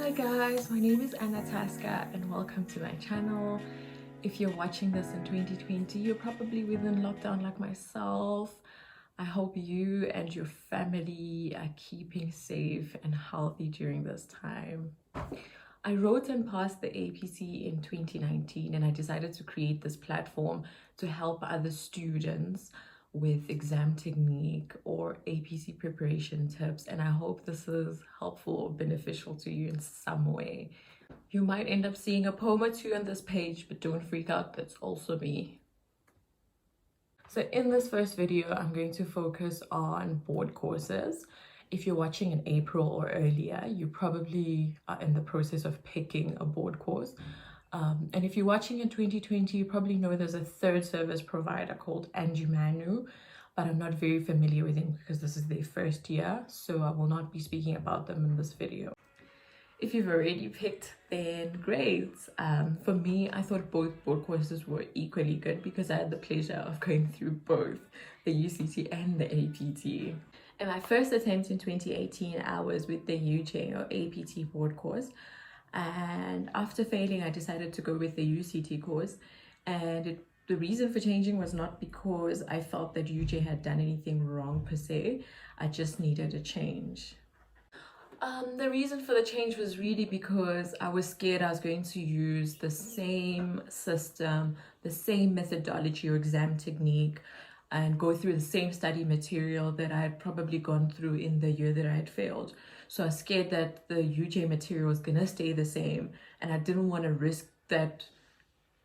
Hi guys, my name is Anna Taska and welcome to my channel. If you're watching this in 2020, you're probably within lockdown like myself. I hope you and your family are keeping safe and healthy during this time. I wrote and passed the APC in 2019 and I decided to create this platform to help other students with exam technique or APC preparation tips, and I hope this is helpful or beneficial to you in some way. You might end up seeing a poem or two on this page, but don't freak out, that's also me. So in this first video, I'm going to focus on board courses. If you're watching in April or earlier, you probably are in the process of picking a board course. And if you're watching in 2020, you probably know there's a third service provider called Anjumanu, but I'm not very familiar with them because this is their first year, so I will not be speaking about them in this video. If you've already picked, then great. For me, I thought both board courses were equally good because I had the pleasure of going through both the UCT and the APT. In my first attempt in 2018, I was with the UJ or APT board course. And after failing, I decided to go with the UCT course. And the reason for changing was not because I felt that UJ had done anything wrong per se. I just needed a change. The reason for the change was really because I was scared I was going to use the same system, the same methodology or exam technique, and go through the same study material that I had probably gone through in the year that I had failed. So I was scared that the UJ material was gonna stay the same, and I didn't want to risk that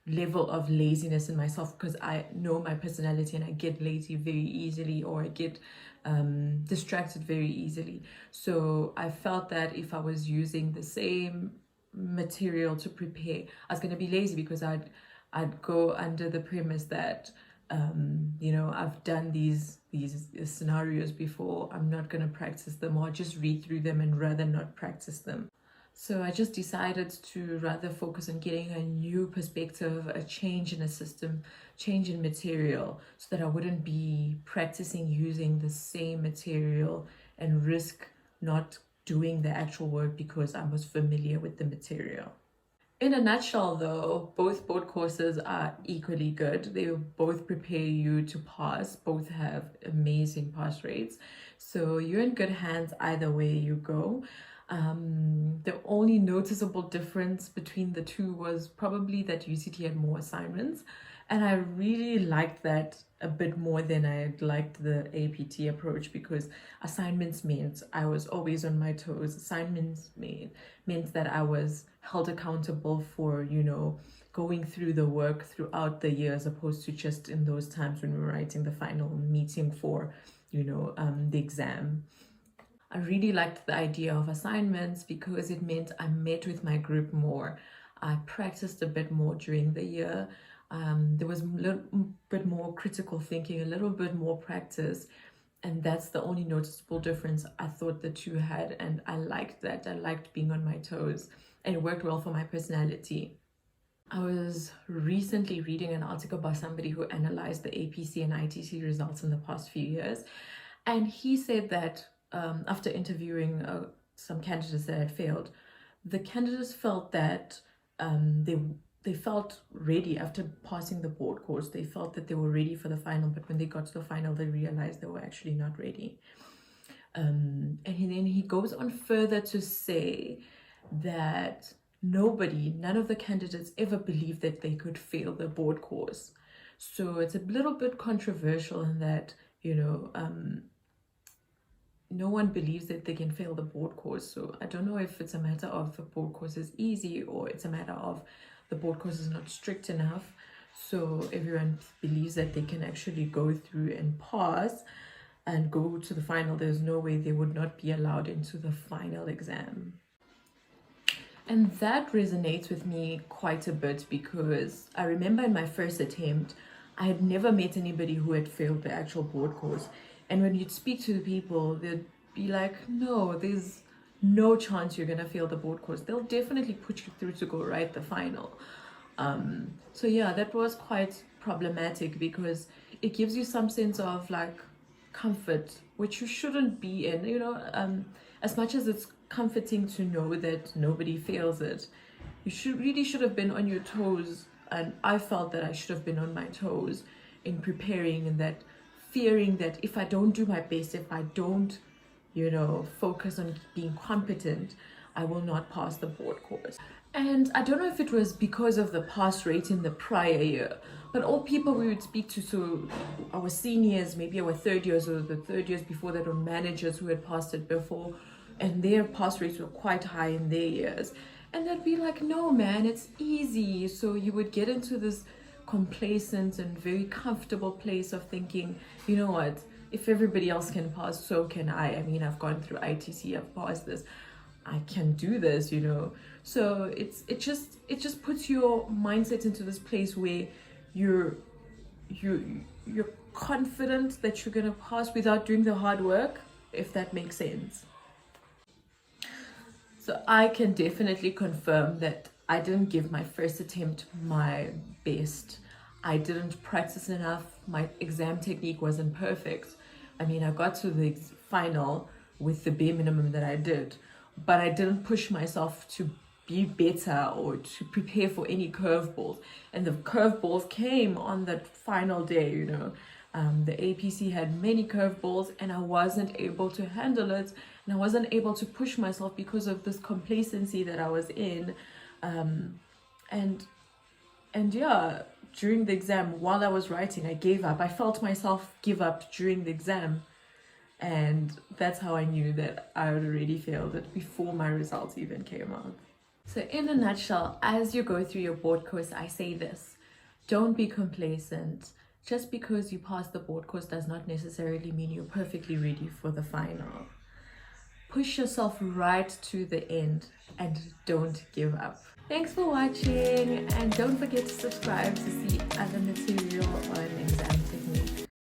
level of laziness in myself because I know my personality and I get lazy very easily, or I get distracted very easily. So I felt that if I was using the same material to prepare, I was gonna be lazy because I'd go under the premise that you know, I've done these scenarios before, I'm not going to practice them, or just read through them and rather not practice them. So I just decided to rather focus on getting a new perspective, a change in a system, change in material, so that I wouldn't be practicing using the same material and risk not doing the actual work because I was familiar with the material. In a nutshell though, both board courses are equally good. They both prepare you to pass. Both have amazing pass rates. So you're in good hands either way you go. The only noticeable difference between the two was probably that UCT had more assignments. And I really liked that a bit more than I had liked the APT approach, because assignments meant I was always on my toes. Assignments meant that I was held accountable for, you know, going through the work throughout the year, as opposed to just in those times when we were writing the final meeting for, you know, the exam. I really liked the idea of assignments because it meant I met with my group more. I practiced a bit more during the year. There was a little bit more critical thinking, a little bit more practice, and that's the only noticeable difference I thought the two had, and I liked that. I liked being on my toes, and it worked well for my personality. I was recently reading an article by somebody who analyzed the APC and ITC results in the past few years, and he said that after interviewing some candidates that had failed, the candidates felt that they felt ready after passing the board course. They felt that they were ready for the final, but when they got to the final, they realized they were actually not ready. And then he goes on further to say that none of the candidates ever believed that they could fail the board course. So it's a little bit controversial in that, you know, no one believes that they can fail the board course. So I don't know if it's a matter of the board course is easy, or it's a matter of the board course is not strict enough, so everyone believes that they can actually go through and pass and go to the final. There's no way they would not be allowed into the final exam. And that resonates with me quite a bit, because I remember in my first attempt, I had never met anybody who had failed the actual board course. And when you'd speak to the people, they'd be like, no, there's no chance you're gonna fail the board course. They'll definitely put you through to go write the final. So yeah, that was quite problematic, because it gives you some sense of like comfort, which you shouldn't be in, you know. As much as it's comforting to know that nobody fails it. You should have been on your toes, and I felt that I should have been on my toes in preparing, and that fearing that if I don't do my best, if I don't, focus on being competent, I will not pass the board course. And I don't know if it was because of the pass rate in the prior year, but all people we would speak to, so our seniors, maybe our third years or the third years before that, or managers who had passed it before, and their pass rates were quite high in their years. And they'd be like, no man, it's easy. So you would get into this complacent and very comfortable place of thinking, you know what, if everybody else can pass, so can I. I mean, I've gone through ITC, I've passed this, I can do this, So it just puts your mindset into this place where you're confident that you're gonna pass without doing the hard work, if that makes sense. So I can definitely confirm that I didn't give my first attempt my best. I didn't practice enough. My exam technique wasn't perfect. I mean, I got to the final with the bare minimum that I did, but I didn't push myself to be better or to prepare for any curveballs. And the curveballs came on that final day, The APC had many curveballs, and I wasn't able to handle it, and I wasn't able to push myself because of this complacency that I was in. And yeah, during the exam, while I was writing, I gave up. I felt myself give up during the exam, and that's how I knew that I had already failed it before my results even came out. So in a nutshell, as you go through your board course, I say this: don't be complacent. Just because you pass the board course does not necessarily mean you're perfectly ready for the final. Push yourself right to the end and don't give up. Thanks for watching, and don't forget to subscribe to see other material.